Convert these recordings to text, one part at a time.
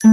Hi,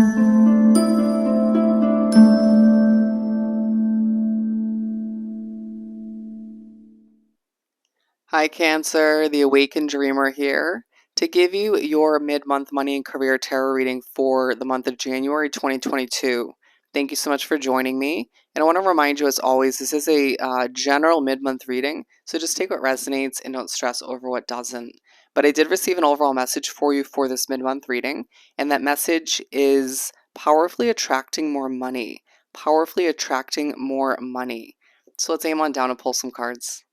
Cancer, the Awakened Dreamer here to give you your mid-month money and career tarot reading for the month of January 2022. Thank you so much for joining me. And I want to remind you, as always, this is a general mid-month reading, so just take what resonates and don't stress over what doesn't. But I did receive an overall message for you for this mid-month reading, and that message is powerfully attracting more money. Powerfully attracting more money. So let's aim on down and pull some cards.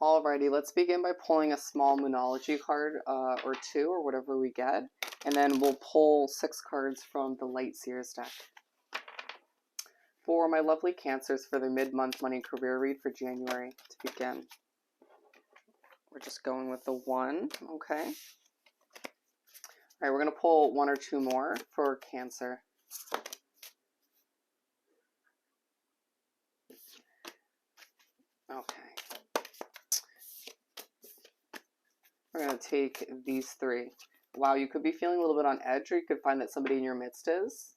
Alrighty, let's begin by pulling a small Moonology card or two or whatever we get, and then we'll pull 6 cards from the Light Seers deck. For my lovely Cancers for the mid-month money and career read for January to begin. We're just going with the 1, okay? Alright, we're going to pull 1 or 2 more for Cancer. Okay. We're going to take these 3. Wow, you could be feeling a little bit on edge, or you could find that somebody in your midst is.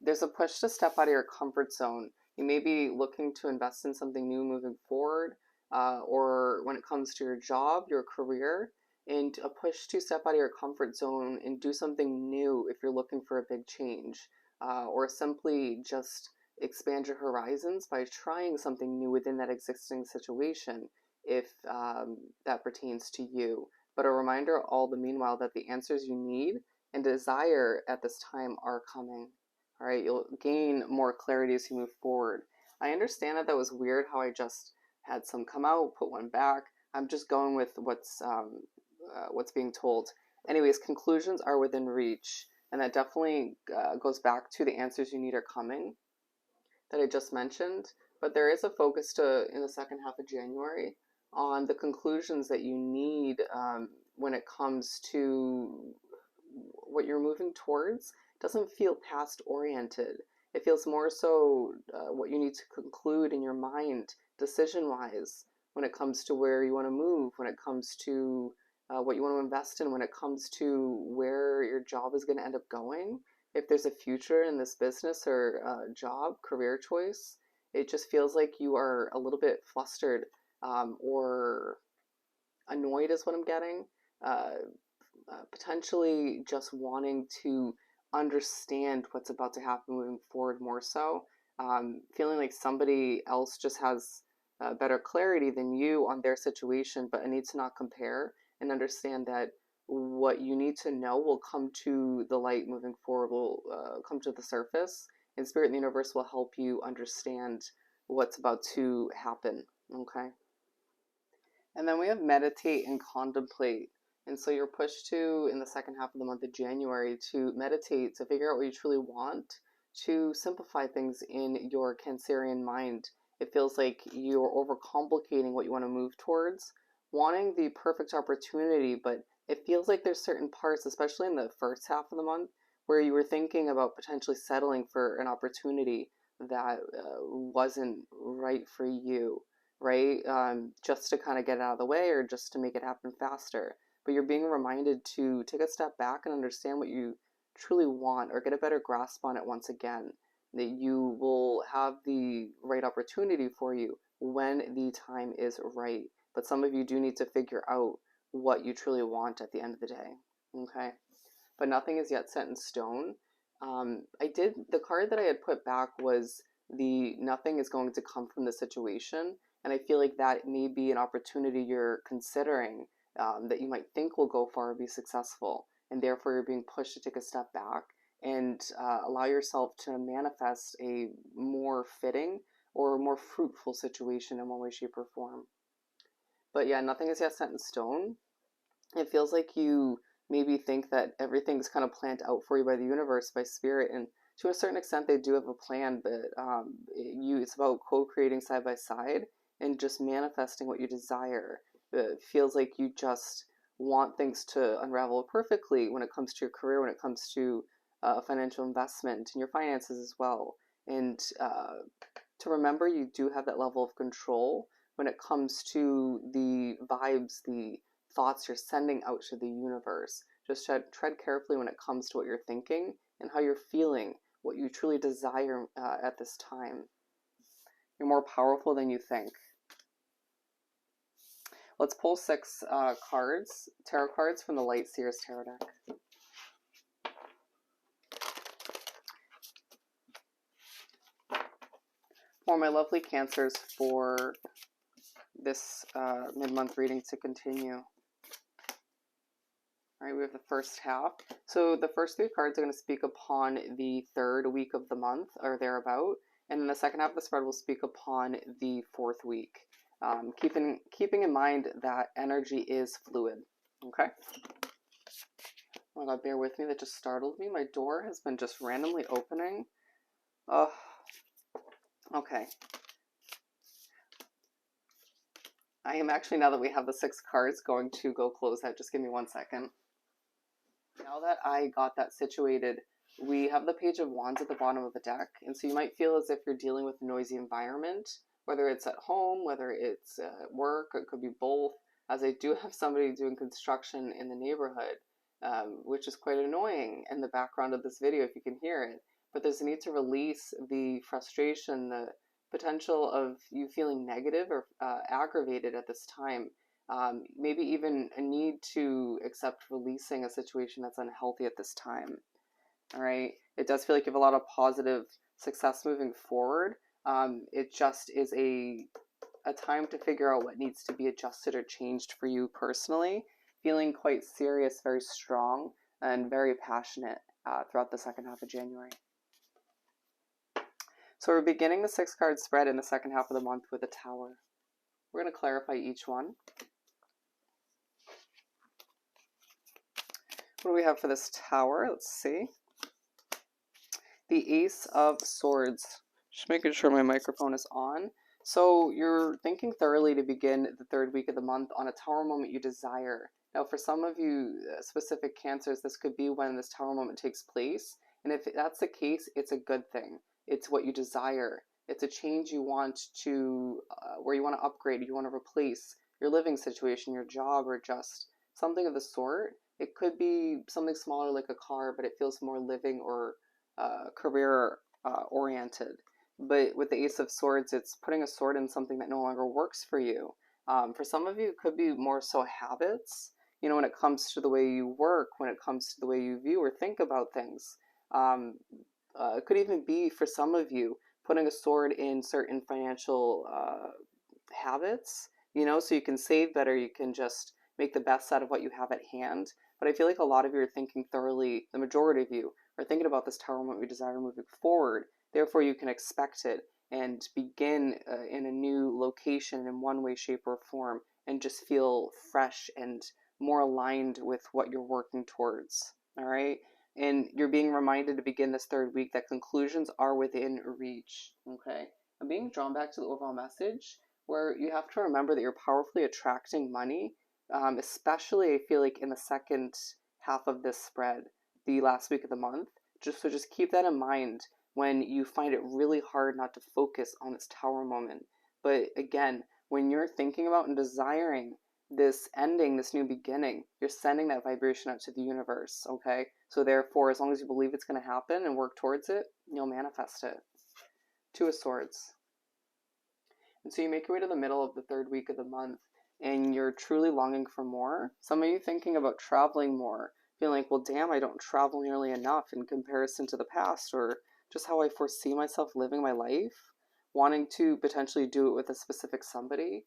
There's a push to step out of your comfort zone. You may be looking to invest in something new moving forward, or when it comes to your job, your career, and a push to step out of your comfort zone and do something new if you're looking for a big change, or simply just expand your horizons by trying something new within that existing situation if that pertains to you. But a reminder all the meanwhile that the answers you need and desire at this time are coming. All right, you'll gain more clarity as you move forward. I understand that was weird how I just had some come out, put one back. I'm just going with what's being told. Anyways, conclusions are within reach, and that definitely goes back to the answers you need are coming that I just mentioned. But there is a focus in the second half of January on the conclusions that you need when it comes to what you're moving towards. It doesn't feel past oriented. It feels more so what you need to conclude in your mind, decision wise, when it comes to where you want to move, when it comes to what you want to invest in, when it comes to where your job is going to end up going. If there's a future in this business or job, career choice, it just feels like you are a little bit flustered or annoyed is what I'm getting. Potentially just wanting to understand what's about to happen moving forward more so. Feeling like somebody else just has better clarity than you on their situation, but I need to not compare and understand that what you need to know will come to the light moving forward, will come to the surface, and Spirit and the universe will help you understand what's about to happen, okay? And then we have meditate and contemplate. And so you're pushed to, in the second half of the month of January, to meditate, to figure out what you truly want, to simplify things in your Cancerian mind. It feels like you're overcomplicating what you want to move towards, wanting the perfect opportunity, but it feels like there's certain parts, especially in the first half of the month, where you were thinking about potentially settling for an opportunity that wasn't right for you, right? Just to kind of get it out of the way or just to make it happen faster. But you're being reminded to take a step back and understand what you truly want or get a better grasp on it once again. That you will have the right opportunity for you when the time is right. But some of you do need to figure out what you truly want at the end of the day. Okay? But nothing is yet set in stone. The card that I had put back was the nothing is going to come from the situation. And I feel like that may be an opportunity you're considering that you might think will go far or be successful. And therefore, you're being pushed to take a step back and allow yourself to manifest a more fitting or more fruitful situation in one way, shape, or form. But yeah, nothing is yet set in stone. It feels like you maybe think that everything's kind of planned out for you by the universe, by spirit, and to a certain extent they do have a plan, but it's about co-creating side by side and just manifesting what you desire. It feels like you just want things to unravel perfectly when it comes to your career, when it comes to financial investment and your finances as well. And to remember you do have that level of control when it comes to the vibes, the thoughts you're sending out to the universe. Just tread carefully when it comes to what you're thinking and how you're feeling, what you truly desire at this time. You're more powerful than you think. Let's pull 6 cards, tarot cards from the Light Seers Tarot deck. For my lovely Cancers, for this mid-month reading to continue. All right, we have the first half. So the first 3 cards are going to speak upon the 3rd week of the month, or thereabout, and then the second half of the spread will speak upon the 4th week. Keeping in mind that energy is fluid. Okay. Oh my God, bear with me. That just startled me. My door has been just randomly opening. Oh. Okay. I am actually, now that we have the 6 cards, going to go close that. Just give me 1 second. Now that I got that situated, we have the Page of Wands at the bottom of the deck, and so you might feel as if you're dealing with a noisy environment, whether it's at home, whether it's at work, or it could be both, as I do have somebody doing construction in the neighborhood, which is quite annoying in the background of this video if you can hear it. But there's a need to release the frustration, the potential of you feeling negative or aggravated at this time. Maybe even a need to accept releasing a situation that's unhealthy at this time. All right. It does feel like you have a lot of positive success moving forward. It just is a time to figure out what needs to be adjusted or changed for you personally. Feeling quite serious, very strong, and very passionate throughout the second half of January. So we're beginning the 6-card spread in the second half of the month with a Tower. We're going to clarify each one. What do we have for this Tower? Let's see. The Ace of Swords. Just making sure my microphone is on. So you're thinking thoroughly to begin the 3rd week of the month on a Tower moment you desire. Now for some of you specific Cancers, this could be when this Tower moment takes place. And if that's the case, it's a good thing. It's what you desire. It's a change you want to, where you want to upgrade, you want to replace your living situation, your job, or just something of the sort. It could be something smaller like a car, but it feels more living or career oriented. But with the Ace of Swords, it's putting a sword in something that no longer works for you. For some of you, it could be more so habits, you know, when it comes to the way you work, when it comes to the way you view or think about things. It could even be, for some of you, putting a sword in certain financial habits, you know, so you can save better, you can just make the best out of what you have at hand. But I feel like a lot of you are thinking thoroughly, the majority of you are thinking about this Tower moment we desire moving forward. Therefore, you can expect it and begin in a new location in one way, shape, or form and just feel fresh and more aligned with what you're working towards. All right. And you're being reminded to begin this 3rd week that conclusions are within reach. Okay. I'm being drawn back to the overall message where you have to remember that you're powerfully attracting money, especially I feel like in the second half of this spread, the last week of the month. Just keep that in mind when you find it really hard not to focus on this Tower moment. But again, when you're thinking about and desiring this ending, this new beginning, you're sending that vibration out to the universe, okay? So therefore, as long as you believe it's going to happen and work towards it, you'll manifest it. 2 of Swords. And so you make your way to the middle of the 3rd week of the month, and you're truly longing for more. Some of you thinking about traveling more, feeling like, well, damn, I don't travel nearly enough in comparison to the past, or just how I foresee myself living my life, wanting to potentially do it with a specific somebody.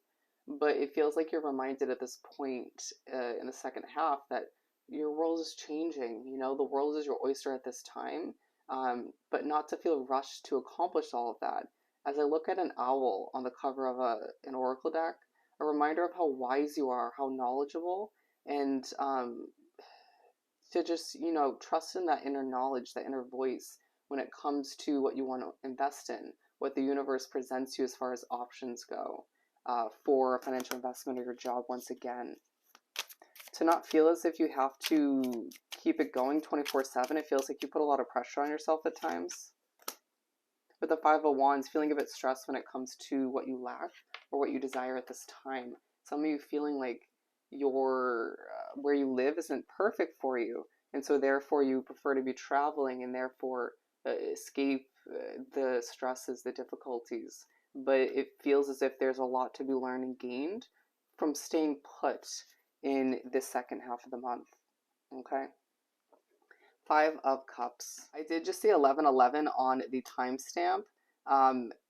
But it feels like you're reminded at this point in the second half that your world is changing. You know, the world is your oyster at this time, but not to feel rushed to accomplish all of that. As I look at an owl on the cover of an oracle deck, a reminder of how wise you are, how knowledgeable, and to just, you know, trust in that inner knowledge, that inner voice when it comes to what you want to invest in, what the universe presents you as far as options go for a financial investment or your job once again. To not feel as if you have to keep it going 24/7, it feels like you put a lot of pressure on yourself at times. With the 5 of Wands, feeling a bit stressed when it comes to what you lack or what you desire at this time. Some of you feeling like your where you live isn't perfect for you, and so therefore you prefer to be traveling and therefore escape the stresses, the difficulties. But it feels as if there's a lot to be learned and gained from staying put in this second half of the month. Okay. Five of Cups. I did just see 1111 on the timestamp,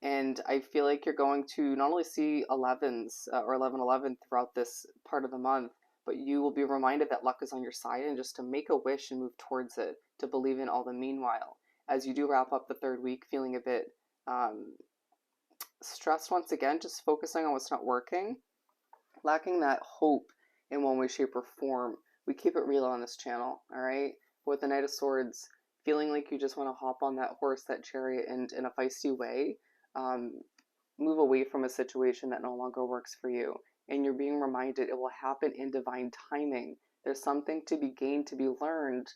and I feel like you're going to not only see 11s or 1111 throughout this part of the month, but you will be reminded that luck is on your side and just to make a wish and move towards it, to believe in all the meanwhile. As you do wrap up the third week feeling a bit stressed once again, just focusing on what's not working, lacking that hope in one way, shape, or form. We keep it real on this channel, all right? With the Knight of Swords, feeling like you just want to hop on that horse, that chariot, and in a feisty way, move away from a situation that no longer works for you. And you're being reminded it will happen in divine timing. There's something to be gained, to be learned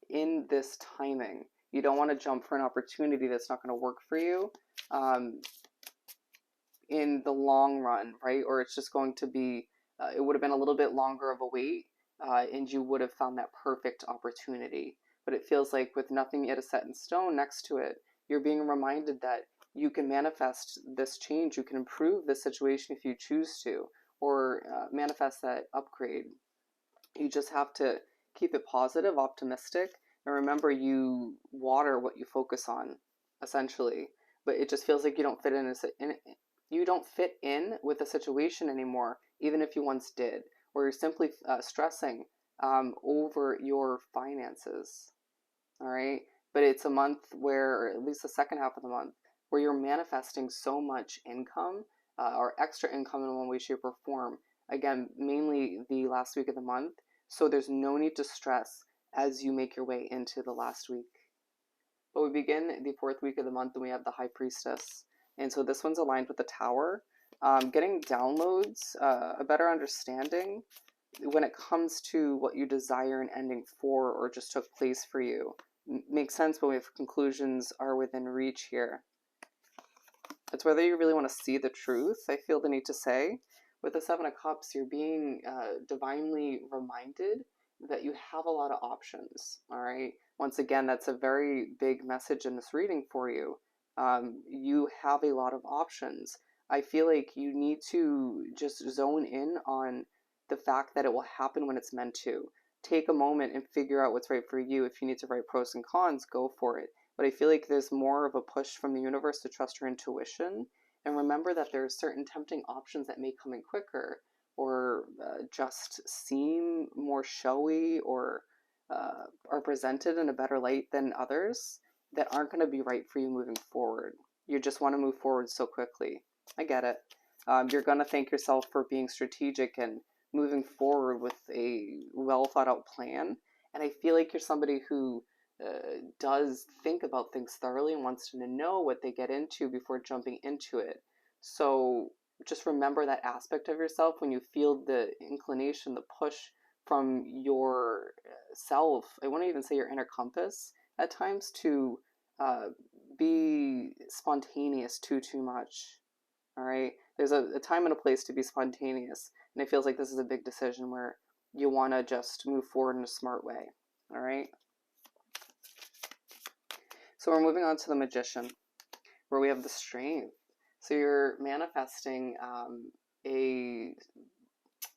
in this timing. You don't want to jump for an opportunity that's not going to work for you in the long run, right? Or it's just going to be, it would have been a little bit longer of a wait, and you would have found that perfect opportunity. But it feels like with nothing yet set in stone next to it, you're being reminded that you can manifest this change, you can improve this situation if you choose to, or manifest that upgrade. You just have to keep it positive, optimistic, and remember you water what you focus on, essentially. But it just feels like you don't fit you don't fit in with a situation anymore, even if you once did, or you're simply stressing over your finances. All right. But it's a month where, or at least the second half of the month, where you're manifesting so much income or extra income in one way, shape, or form. Again, mainly the last week of the month. So there's no need to stress as you make your way into the last week. But we begin the fourth week of the month and we have the High Priestess. And so this one's aligned with the Tower. Getting downloads, a better understanding when it comes to what you desire an ending for or just took place for you. Makes sense, but if conclusions are within reach here. It's whether you really want to see the truth, I feel the need to say. With the Seven of Cups, you're being divinely reminded that you have a lot of options, all right? Once again, that's a very big message in this reading for you. You have a lot of options. I feel like you need to just zone in on the fact that it will happen when it's meant to. Take a moment and figure out what's right for you. If you need to write pros and cons, go for it. But I feel like there's more of a push from the universe to trust your intuition and remember that there are certain tempting options that may come in quicker or just seem more showy or are presented in a better light than others that aren't going to be right for you moving forward. You just want to move forward so quickly. I get it. You're going to thank yourself for being strategic and moving forward with a well thought out plan. And I feel like you're somebody who does think about things thoroughly and wants to know what they get into before jumping into it. So just remember that aspect of yourself when you feel the inclination, the push from your self. I won't even say your inner compass at times to be spontaneous too much. All right, there's a time and a place to be spontaneous, and it feels like this is a big decision where you want to just move forward in a smart way. All right. So we're moving on to the Magician, where we have the Strength. So you're manifesting a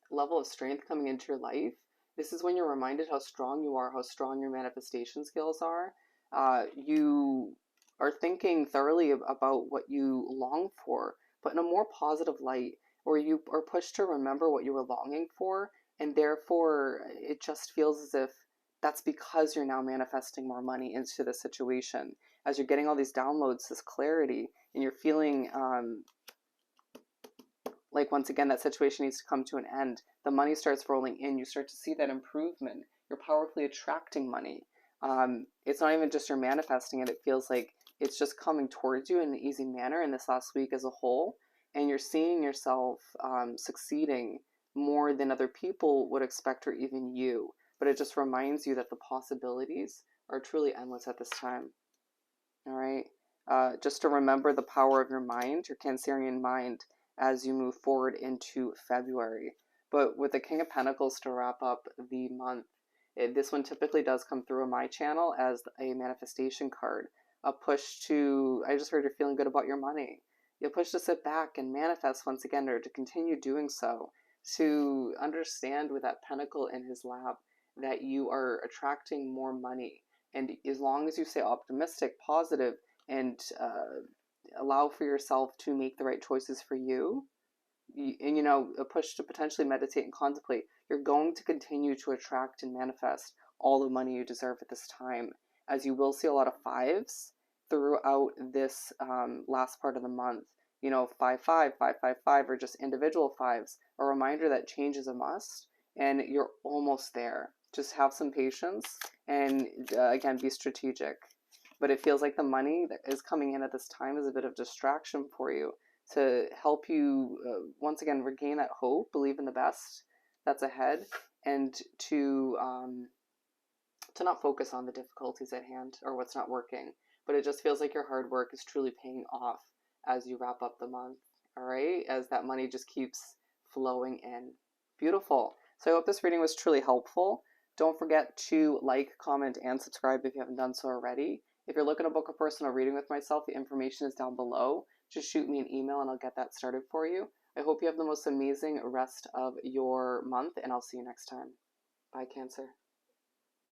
level of strength coming into your life. This is when you're reminded how strong you are, how strong your manifestation skills are. You are thinking thoroughly about what you long for, but in a more positive light, where you are pushed to remember what you were longing for, and therefore it just feels as if that's because you're now manifesting more money into the situation. As you're getting all these downloads, this clarity, and you're feeling like once again that situation needs to come to an end, the money starts rolling in, you start to see that improvement, you're powerfully attracting money. It's not even just you're manifesting it, it feels like it's just coming towards you in an easy manner in this last week as a whole, and you're seeing yourself succeeding more than other people would expect or even you. But it just reminds you that the possibilities are truly endless at this time. All right. Just to remember the power of your mind, your Cancerian mind, as you move forward into February. But with the King of Pentacles to wrap up the month, this one typically does come through on my channel as a manifestation card. A push to, I just heard you're feeling good about your money. You'll push to sit back and manifest once again, or to continue doing so, to understand with that pentacle in his lap that you are attracting more money. And as long as you stay optimistic, positive, and allow for yourself to make the right choices for you, and a push to potentially meditate and contemplate, you're going to continue to attract and manifest all the money you deserve at this time, as you will see a lot of fives throughout this last part of the month. 5 5 5 5 5, or just individual fives, a reminder that change is a must, and you're almost there. Just have some patience, and again, be strategic. But it feels like the money that is coming in at this time is a bit of distraction for you, to help you once again regain that hope, believe in the best that's ahead, and to not focus on the difficulties at hand or what's not working. But it just feels like your hard work is truly paying off as you wrap up the month. All right, as that money just keeps flowing in. Beautiful. So I hope this reading was truly helpful. Don't forget to like, comment, and subscribe if you haven't done so already. If you're looking to book a personal reading with myself, the information is down below. Just shoot me an email and I'll get that started for you. I hope you have the most amazing rest of your month, and I'll see you next time. Bye, Cancer.